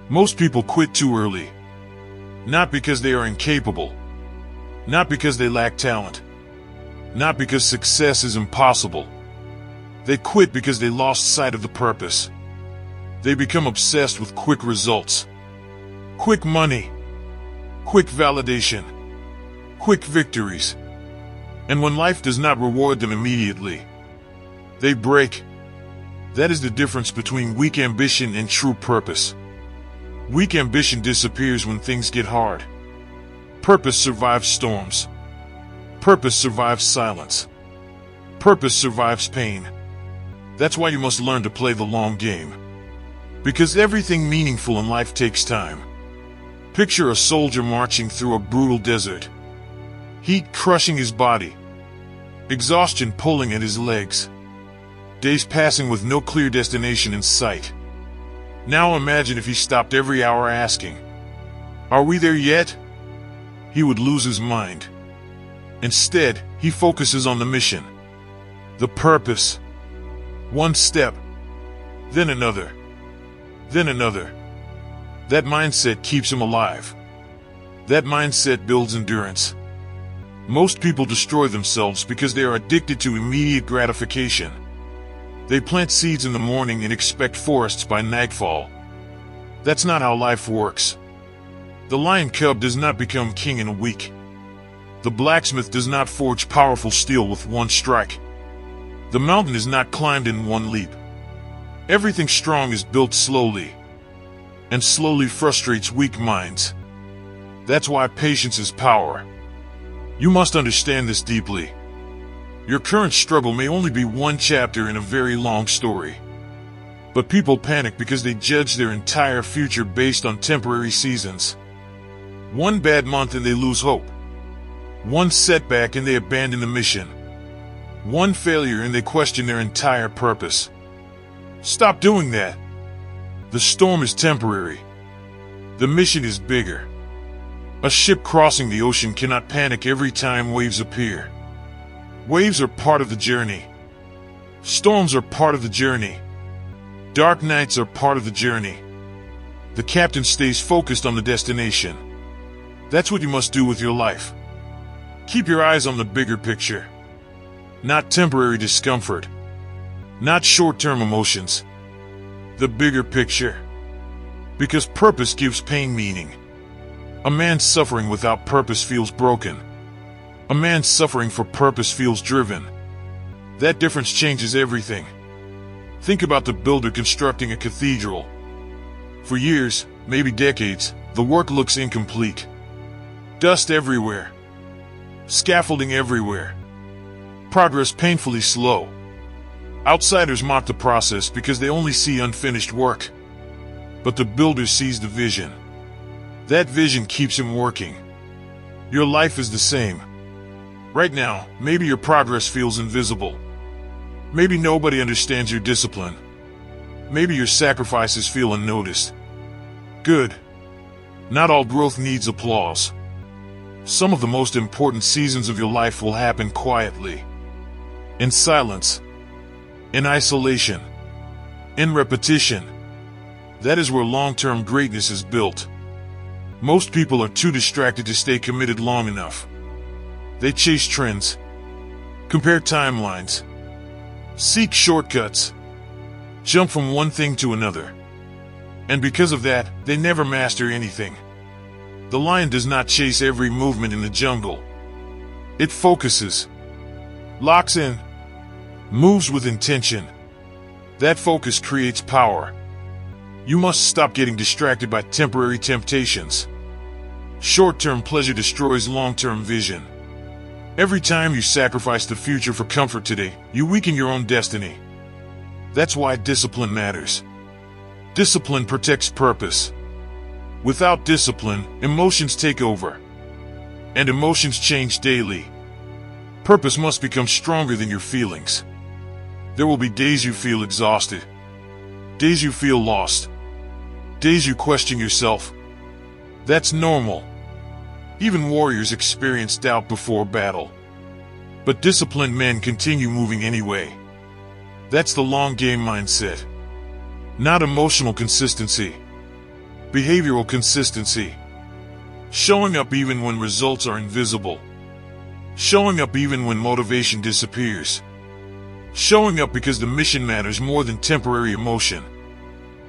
Most people quit too early. Not because they are incapable. Not because they lack talent. Not because success is impossible. They quit because they lost sight of the purpose. They become obsessed with quick results. Quick money. Quick validation. Quick victories. And when life does not reward them immediately, they break. That is the difference between weak ambition and true purpose. Weak ambition disappears when things get hard. Purpose survives storms. Purpose survives silence. Purpose survives pain. That's why you must learn to play the long game. Because everything meaningful in life takes time. Picture a soldier marching through a brutal desert. Heat crushing his body. Exhaustion pulling at his legs. Days passing with no clear destination in sight. Now imagine if he stopped every hour asking, "Are we there yet?" He would lose his mind. Instead, he focuses on the mission. The purpose. One step. Then another. Then another. That mindset keeps him alive. That mindset builds endurance. Most people destroy themselves because they are addicted to immediate gratification. They plant seeds in the morning and expect forests by nightfall. That's not how life works. The lion cub does not become king in a week. The blacksmith does not forge powerful steel with one strike. The mountain is not climbed in one leap. Everything strong is built slowly, and slowly frustrates weak minds. That's why patience is power. You must understand this deeply. Your current struggle may only be one chapter in a very long story. But people panic because they judge their entire future based on temporary seasons. One bad month and they lose hope. One setback and they abandon the mission. One failure and they question their entire purpose. Stop doing that. The storm is temporary. The mission is bigger. A ship crossing the ocean cannot panic every time waves appear. Waves are part of the journey. Storms are part of the journey. Dark nights are part of the journey. The captain stays focused on the destination. That's what you must do with your life. Keep your eyes on the bigger picture. Not temporary discomfort. Not short-term emotions. The bigger picture. Because purpose gives pain meaning. A man suffering without purpose feels broken. A man suffering for purpose feels driven. That difference changes everything. Think about the builder constructing a cathedral. For years, maybe decades, the work looks incomplete. Dust everywhere. Scaffolding everywhere. Progress painfully slow. Outsiders mock the process because they only see unfinished work. But the builder sees the vision. That vision keeps him working. Your life is the same. Right now, maybe your progress feels invisible. Maybe nobody understands your discipline. Maybe your sacrifices feel unnoticed. Good. Not all growth needs applause. Some of the most important seasons of your life will happen quietly. In silence. In isolation. In repetition. That is where long-term greatness is built. Most people are too distracted to stay committed long enough. They chase trends. Compare timelines. Seek shortcuts. Jump from one thing to another. And because of that, they never master anything. The lion does not chase every movement in the jungle. It focuses. Locks in. Moves with intention. That focus creates power. You must stop getting distracted by temporary temptations. Short-term pleasure destroys long-term vision. Every time you sacrifice the future for comfort today, you weaken your own destiny. That's why discipline matters. Discipline protects purpose. Without discipline, emotions take over. And emotions change daily. Purpose must become stronger than your feelings. There will be days you feel exhausted. Days you feel lost. Days you question yourself. That's normal. Even warriors experience doubt before battle. But disciplined men continue moving anyway. That's the long game mindset. Not emotional consistency. Behavioral consistency. Showing up even when results are invisible. Showing up even when motivation disappears. Showing up because the mission matters more than temporary emotion.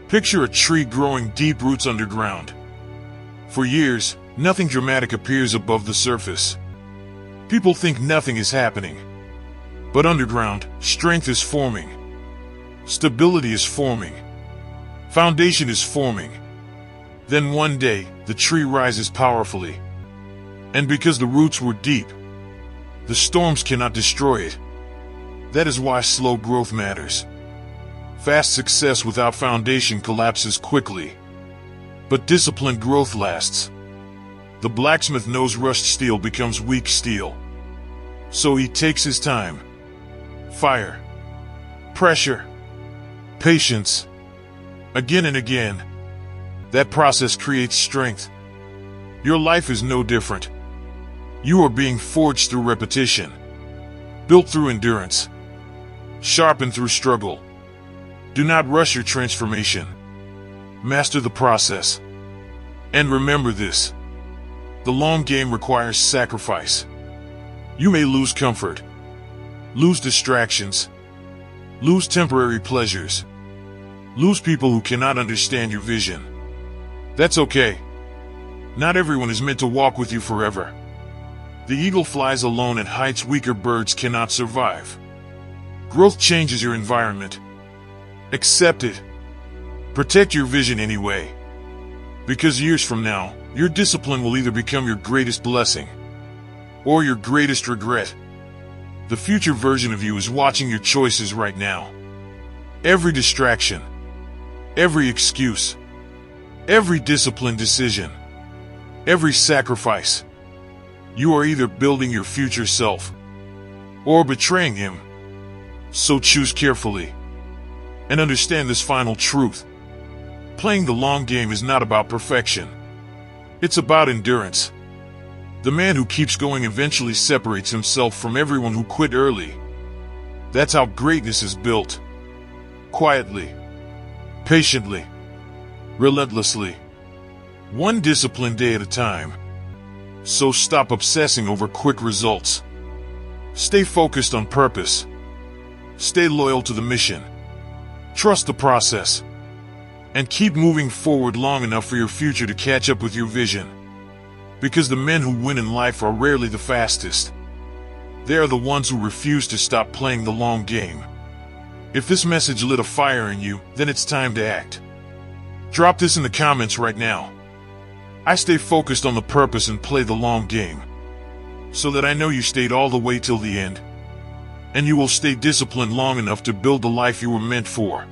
Picture a tree growing deep roots underground. For years, nothing dramatic appears above the surface. People think nothing is happening. But underground, strength is forming. Stability is forming. Foundation is forming. Then one day, the tree rises powerfully. And because the roots were deep, the storms cannot destroy it. That is why slow growth matters. Fast success without foundation collapses quickly. But disciplined growth lasts. The blacksmith knows rushed steel becomes weak steel. So he takes his time. Fire. Pressure. Patience. Again and again. That process creates strength. Your life is no different. You are being forged through repetition. Built through endurance. Sharpened through struggle. Do not rush your transformation. Master the process. And remember this. The long game requires sacrifice. You may lose comfort. Lose distractions. Lose temporary pleasures. Lose people who cannot understand your vision. That's okay. Not everyone is meant to walk with you forever. The eagle flies alone at heights weaker birds cannot survive. Growth changes your environment. Accept it. Protect your vision anyway. Because years from now, your discipline will either become your greatest blessing or your greatest regret. The future version of you is watching your choices right now. Every distraction, every excuse, every disciplined decision, every sacrifice. You are either building your future self or betraying him. So choose carefully and understand this final truth. Playing the long game is not about perfection. It's about endurance. The man who keeps going eventually separates himself from everyone who quit early. That's how greatness is built. Quietly, patiently, relentlessly. One disciplined day at a time. So stop obsessing over quick results. Stay focused on purpose. Stay loyal to the mission. Trust the process. And keep moving forward long enough for your future to catch up with your vision. Because the men who win in life are rarely the fastest. They are the ones who refuse to stop playing the long game. If this message lit a fire in you, then it's time to act. Drop this in the comments right now. I stay focused on the purpose and play the long game. So that I know you stayed all the way till the end. And you will stay disciplined long enough to build the life you were meant for.